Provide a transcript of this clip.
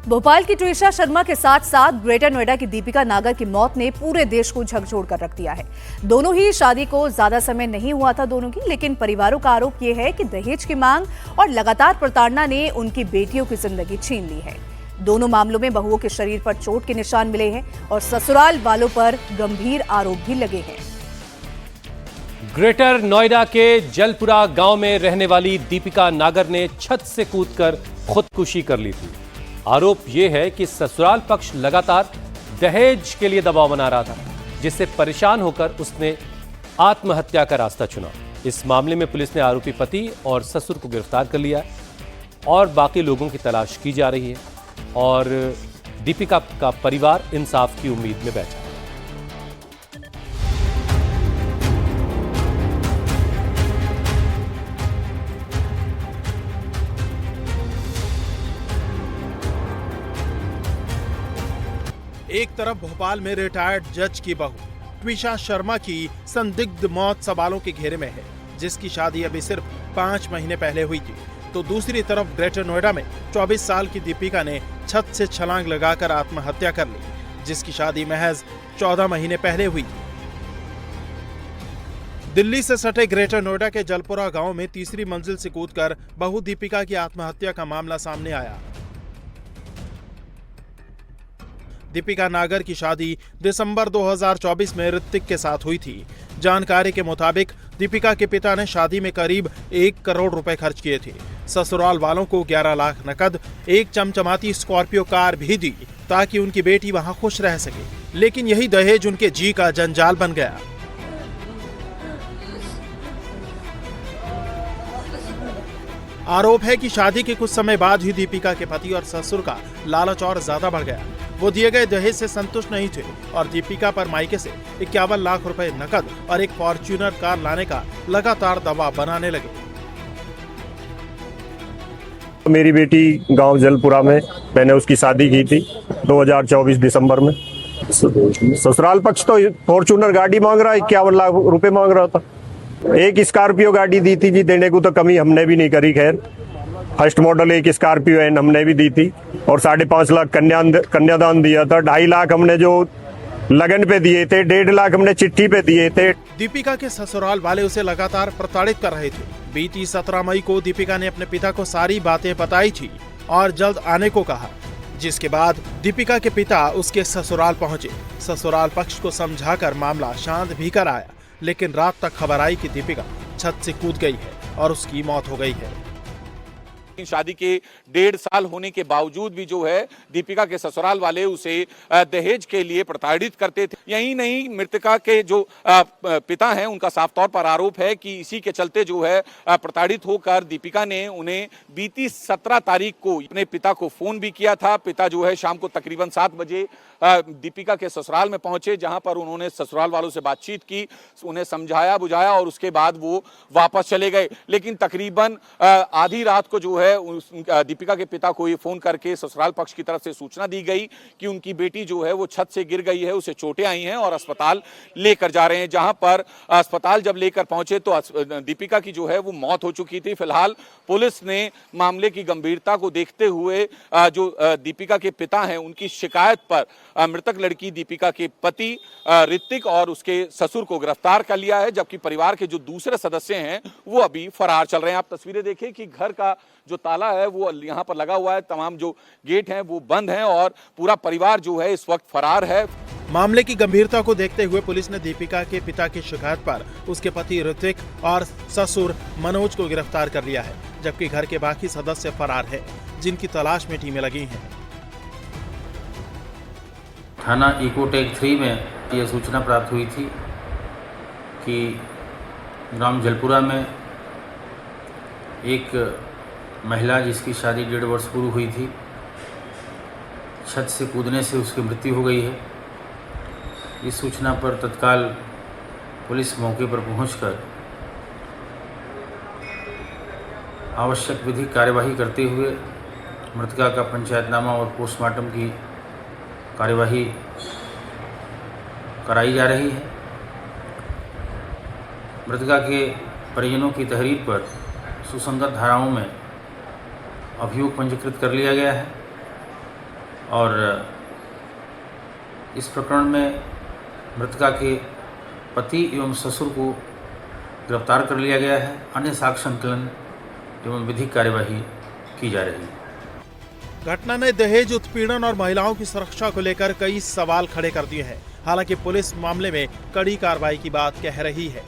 भोपाल की ट्विशा शर्मा के साथ साथ ग्रेटर नोएडा की दीपिका नागर की मौत ने पूरे देश को झकझोर कर रख दिया है। दोनों ही शादी को ज्यादा समय नहीं हुआ था दोनों की, लेकिन परिवारों का आरोप यह है कि दहेज की मांग और लगातार प्रताड़ना ने उनकी बेटियों की जिंदगी छीन ली है। दोनों मामलों में बहुओं के शरीर पर चोट के निशान मिले हैं और ससुराल वालों पर गंभीर आरोप भी लगे हैं। ग्रेटर नोएडा के जलपुरा गांव में रहने वाली दीपिका नागर ने छत से कूदकर खुदकुशी कर ली थी। आरोप यह है कि ससुराल पक्ष लगातार दहेज के लिए दबाव बना रहा था, जिससे परेशान होकर उसने आत्महत्या का रास्ता चुना। इस मामले में पुलिस ने आरोपी पति और ससुर को गिरफ्तार कर लिया और बाकी लोगों की तलाश की जा रही है और दीपिका का परिवार इंसाफ की उम्मीद में बैठा है। एक तरफ भोपाल में रिटायर्ड जज की बहू ट्विशा शर्मा की संदिग्ध मौत सवालों के घेरे में है, जिसकी शादी अभी सिर्फ 5 महीने पहले हुई थी, तो दूसरी तरफ ग्रेटर नोएडा में 24 साल की दीपिका ने छत से छलांग लगाकर आत्महत्या कर ली, जिसकी शादी महज 14 महीने पहले हुई थी। दिल्ली से सटे ग्रेटर नोएडा के जलपुरा गांव में तीसरी मंजिल से कूदकर बहू दीपिका की आत्महत्या का मामला सामने आया। दीपिका नागर की शादी दिसंबर 2024 में ऋतिक के साथ हुई थी। जानकारी के मुताबिक दीपिका के पिता ने शादी में करीब 1 करोड़ रुपए खर्च किए थे। ससुराल वालों को 11 लाख नकद, एक चमचमाती स्कॉर्पियो कार भी दी ताकि उनकी बेटी वहां खुश रह सके, लेकिन यही दहेज उनके जी का जंजाल बन गया। आरोप है कि शादी के कुछ समय बाद ही दीपिका के पति और ससुर का लालच और ज्यादा बढ़ गया। वो दिए गए दहेज से संतुष्ट नहीं थे और दीपिका पर मायके से 51 लाख रुपए नकद और एक फॉर्च्यूनर कार लाने का लगातार दबाव बनाने लगे। मेरी बेटी गांव जलपुरा में मैंने उसकी शादी की थी 2024 दिसंबर में। ससुराल पक्ष तो फॉर्च्यूनर गाड़ी मांग रहा, 51 लाख रुपए मांग रहा था। एक स्कॉर्पियो गाड़ी दी थी जी, देने को तो कमी हमने भी नहीं करी। खैर फर्स्ट मॉडल एक स्कॉर्पियो एन हमने भी दी थी और 5.5 लाख कन्यादान दिया था। 2.5 लाख हमने जो लगन पे दिए थे, 1.5 लाख हमने चिट्ठी पे दिए थे। दीपिका के ससुराल वाले उसे लगातार प्रताड़ित कर रहे थे। बीती 17 मई को दीपिका ने अपने पिता को सारी बातें बताई थी और जल्द आने को कहा, जिसके बाद दीपिका के पिता उसके ससुराल पहुंचे। ससुराल पक्ष को समझाकर मामला शांत भी कराया, लेकिन रात तक खबर आई कि दीपिका छत से कूद गई है और उसकी मौत हो गई है। शादी के 1.5 साल होने के बावजूद भी जो है दीपिका के ससुराल वाले उसे दहेज के लिए प्रताड़ित करते थे। यही नहीं, मृतका के जो पिता हैं उनका साफ तौर पर आरोप है कि इसी के चलते जो है प्रताड़ित होकर दीपिका ने उन्हें बीती 17 तारीख को अपने पिता को फोन भी किया था। पिता जो है शाम को तकरीबन 7 बजे दीपिका के ससुराल में पहुंचे, जहां पर उन्होंने ससुराल वालों से बातचीत की, उन्हें समझाया बुझाया और उसके बाद वो वापस चले गए। लेकिन तकरीबन आधी रात को जो है दीपिका के पिता को ये फोन करके ससुराल पक्ष की तरफ से सूचना दी गई कि उनकी बेटी जो है वो छत से गिर गई है, उसे चोटें आई हैं और अस्पताल लेकर जा रहे हैं। जहां पर अस्पताल जब लेकर पहुंचे तो दीपिका की जो है वो मौत हो चुकी थी। फिलहाल पुलिस ने मामले की गंभीरता को देखते हुए जो दीपिका के पिता हैं उनकी शिकायत पर मृतक लड़की दीपिका के पति ऋतिक और उसके ससुर को गिरफ्तार कर लिया है, जबकि परिवार के जो दूसरे सदस्य हैं वो अभी फरार चल रहे हैं। आप तस्वीरें देखिए कि घर का जो ताला है वो यहाँ पर लगा हुआ है, तमाम जो गेट हैं वो बंद हैं और पूरा परिवार जो है इस वक्त फरार है। मामले की गंभीरता को देखते हुए पुलिस ने दीपिका के पिता की शिकायत पर उसके पति ऋतिक और ससुर मनोज को गिरफ्तार कर लिया है, जबकि घर के बाकी सदस्य फरार हैं, जिनकी तलाश में टीमें लगी हैं। थाना इकोटेक 3 में यह सूचना प्राप्त हुई थी कि ग्राम जलपुरा में एक महिला जिसकी शादी 1.5 वर्ष पूर्व हुई थी, छत से कूदने से उसकी मृत्यु हो गई है। इस सूचना पर तत्काल पुलिस मौके पर पहुंचकर आवश्यक विधिक कार्यवाही करते हुए मृतका का पंचायतनामा और पोस्टमार्टम की कार्यवाही कराई जा रही है। मृतका के परिजनों की तहरीर पर सुसंगत धाराओं में अभियोग पंजीकृत कर लिया गया है और इस प्रकरण में मृतका के पति एवं ससुर को गिरफ्तार कर लिया गया है। अन्य साक्ष्य संकलन एवं विधिक कार्यवाही की जा रही है। घटना ने दहेज उत्पीड़न और महिलाओं की सुरक्षा को लेकर कई सवाल खड़े कर दिए हैं। हालांकि पुलिस मामले में कड़ी कार्रवाई की बात कह रही है।